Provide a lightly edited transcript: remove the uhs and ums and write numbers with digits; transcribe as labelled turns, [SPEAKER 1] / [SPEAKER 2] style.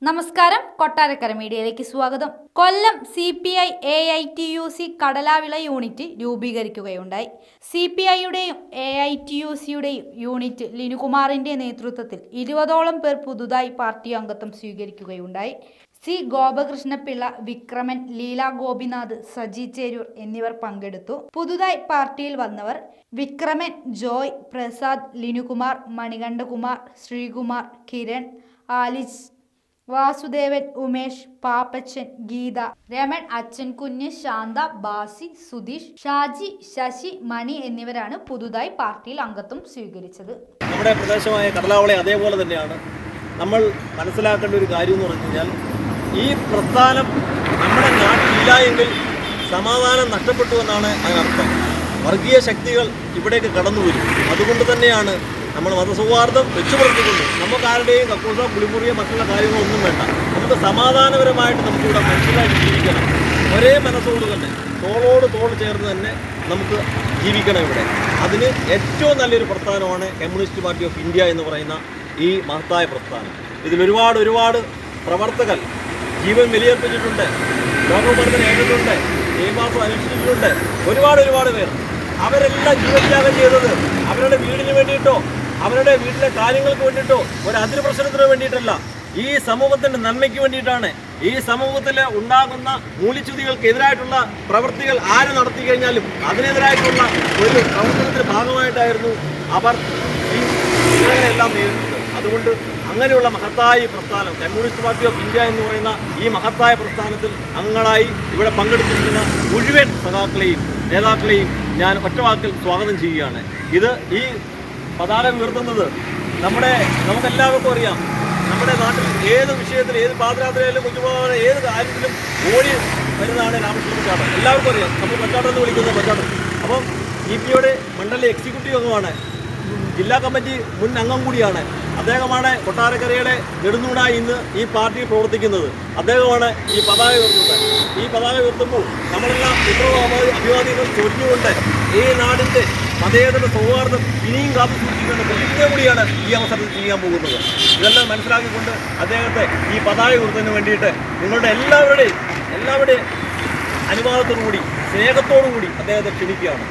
[SPEAKER 1] നമസ്കാരം, കൊട്ടാരക്കര മീഡിയയിലേക്ക് സ്വാഗതം. Kollam CPI AITUC Kadalavila unit രൂപീകരിക്കുകയുണ്ടായി. CPIയുടെയും AITUCയുടെയും യൂണിറ്റ് ലിനുകുമാറിന്റെ നേതൃത്വത്തിൽ 20ഓളം പേർ പുതുതായി പാർട്ടി അംഗത്വം സ്വീകരിക്കുകയുണ്ടായി. സി ഗോപകൃഷ്ണപിള്ള, വിക്രമൻ, ലീല ഗോപിനാഥ്, സജി ചേരൂർ എന്നിവർ പങ്കെടുത്തു. പുതുതായി പാർട്ടിയിൽ വന്നവർ വിക്രമൻ, ജോയ്, പ്രസാദ്, ലിനുകുമാർ, മണികണ്ഠകുമാർ, ശ്രീകുമാർ, കിരൺ, ആലിസ്, വാസുദേവൻ, ഉമേഷ്, പാപ്പച്ചൻ, ഗീത, രമൺ, അച്ഛൻകുഞ്ഞ്, ശാന്ത, ബാസി, സുധീഷ്, ഷാജി, ശശി, മണി എന്നിവരാണ് പുതുതായി പാർട്ടിയിൽ അംഗത്വം സ്വീകരിച്ചത്.
[SPEAKER 2] നമ്മുടെ പ്രദേശമായ കടലാവളെ അതേപോലെ തന്നെയാണ്. നമ്മൾ മനസ്സിലാക്കേണ്ട ഒരു കാര്യം എന്ന് പറഞ്ഞു കഴിഞ്ഞാൽ, ഈ പ്രസ്ഥാനം നമ്മുടെ നാട്ടിലില്ല എങ്കിൽ സമാധാനം നഷ്ടപ്പെട്ടു എന്നാണ് അതിനർത്ഥം. വർഗീയ ശക്തികൾ ഇവിടേക്ക് കടന്നു വരും. അതുകൊണ്ട് തന്നെയാണ് നമ്മൾ മതസൗഹാർദ്ദം വെച്ചു പുലർത്തിക്കൊണ്ട് നമുക്ക് ആരുടെയും കക്കൂസ കുളിമുറിയോ മറ്റുള്ള കാര്യങ്ങളൊന്നും വേണ്ട. നമുക്ക് സമാധാനപരമായിട്ട് നമുക്കിവിടെ മനുഷ്യരായിട്ട് ജീവിക്കണം. ഒരേ മനസ്സോട് തന്നെ തോളോട് തോൾ ചേർന്ന് തന്നെ നമുക്ക് ജീവിക്കണം ഇവിടെ. അതിന് ഏറ്റവും നല്ലൊരു പ്രസ്ഥാനമാണ് കമ്മ്യൂണിസ്റ്റ് പാർട്ടി ഓഫ് ഇന്ത്യ എന്ന് പറയുന്ന ഈ മഹത്തായ പ്രസ്ഥാനം. ഇതിലൊരുപാട് പ്രവർത്തകർ ജീവൻ ബലിയർപ്പിച്ചിട്ടുണ്ട്, ലോകമർദ്ദനം ഏറ്റിട്ടുണ്ട്, നിയമാസം അനുഷ്ഠിച്ചിട്ടുണ്ട്. ഒരുപാട് പേർ. അവരെല്ലാം ജീവത്യാഗം ചെയ്തത് അവരുടെ വീടിന് വേണ്ടിയിട്ടോ അവരുടെ വീട്ടിലെ കാര്യങ്ങൾക്ക് വേണ്ടിയിട്ടോ ഒരു അതിര് പ്രശ്നത്തിന് വേണ്ടിയിട്ടല്ല, ഈ സമൂഹത്തിൻ്റെ നന്മയ്ക്ക് വേണ്ടിയിട്ടാണ്. ഈ സമൂഹത്തിൽ ഉണ്ടാകുന്ന മൂല്യച്യുതികൾക്കെതിരായിട്ടുള്ള പ്രവൃത്തികൾ ആര് നടത്തി കഴിഞ്ഞാലും അതിനെതിരായിട്ടുള്ള ഒരു പ്രവർത്തനത്തിൻ്റെ ഭാഗമായിട്ടായിരുന്നു അവർ ഈ എല്ലാം നേരിടുന്നത്. അതുകൊണ്ട് അങ്ങനെയുള്ള മഹത്തായ പ്രസ്ഥാനം കമ്മ്യൂണിസ്റ്റ് പാർട്ടി ഓഫ് ഇന്ത്യ എന്ന് പറയുന്ന ഈ മഹത്തായ പ്രസ്ഥാനത്തിൽ അംഗങ്ങളായി ഇവിടെ പങ്കെടുത്തിരിക്കുന്ന മുഴുവൻ സഖാക്കളെയും നേതാക്കളെയും ഞാൻ ഒറ്റവാക്കിൽ സ്വാഗതം ചെയ്യുകയാണ്. ഇത് ഈ പതാക ഉയർത്തുന്നത് നമുക്കെല്ലാവർക്കും അറിയാം. നമ്മുടെ നാട്ടിൽ ഏത് വിഷയത്തിൽ, ഏത് പാദയാത്രയിലും കുഞ്ഞുമാവന ഏത് കാര്യത്തിലും ഓടി വരുന്നതാണ് രാമകൃഷ്ണൻ പച്ചാട്ടൻ. എല്ലാവർക്കും അറിയാം. നമ്മൾ പച്ചാട്ടൻ എന്ന് വിളിക്കുന്നത് പച്ചാട്ടൻ. അപ്പം CPIയുടെ മണ്ഡല എക്സിക്യൂട്ടീവ് അംഗമാണ്, ജില്ലാ കമ്മിറ്റി മുൻ അംഗം കൂടിയാണ്. അദ്ദേഹമാണ് കൊട്ടാരക്കരയുടെ നെടുന്നൂടായി ഇന്ന് ഈ പാർട്ടി പ്രവർത്തിക്കുന്നത്. അദ്ദേഹമാണ് ഈ പതാക ഉയർത്തുന്നത്. ഈ പതാക ഉയർത്തുമ്പോൾ നമ്മളെല്ലാം അഭിവാദികൾ ചൊരിഞ്ഞുകൊണ്ട് ഈ നാടിൻ്റെ മതേതര സൗഹാർദ്ദം ഇനിയും കാത്തു സൂക്ഷിക്കേണ്ട പ്രതിജ്ഞ കൂടിയാണ് ഈ അവസരത്തിൽ ചെയ്യാൻ പോകുന്നത്. ഇതെല്ലാം മനസ്സിലാക്കിക്കൊണ്ട് അദ്ദേഹത്തെ ഈ പതാക ഉയർത്തുന്നതിന് വേണ്ടിയിട്ട് നിങ്ങളുടെ എല്ലാവരുടെയും അനുവാദത്തോടു കൂടി, സ്നേഹത്തോടു കൂടി അദ്ദേഹത്തെ ക്ഷണിക്കുകയാണ്.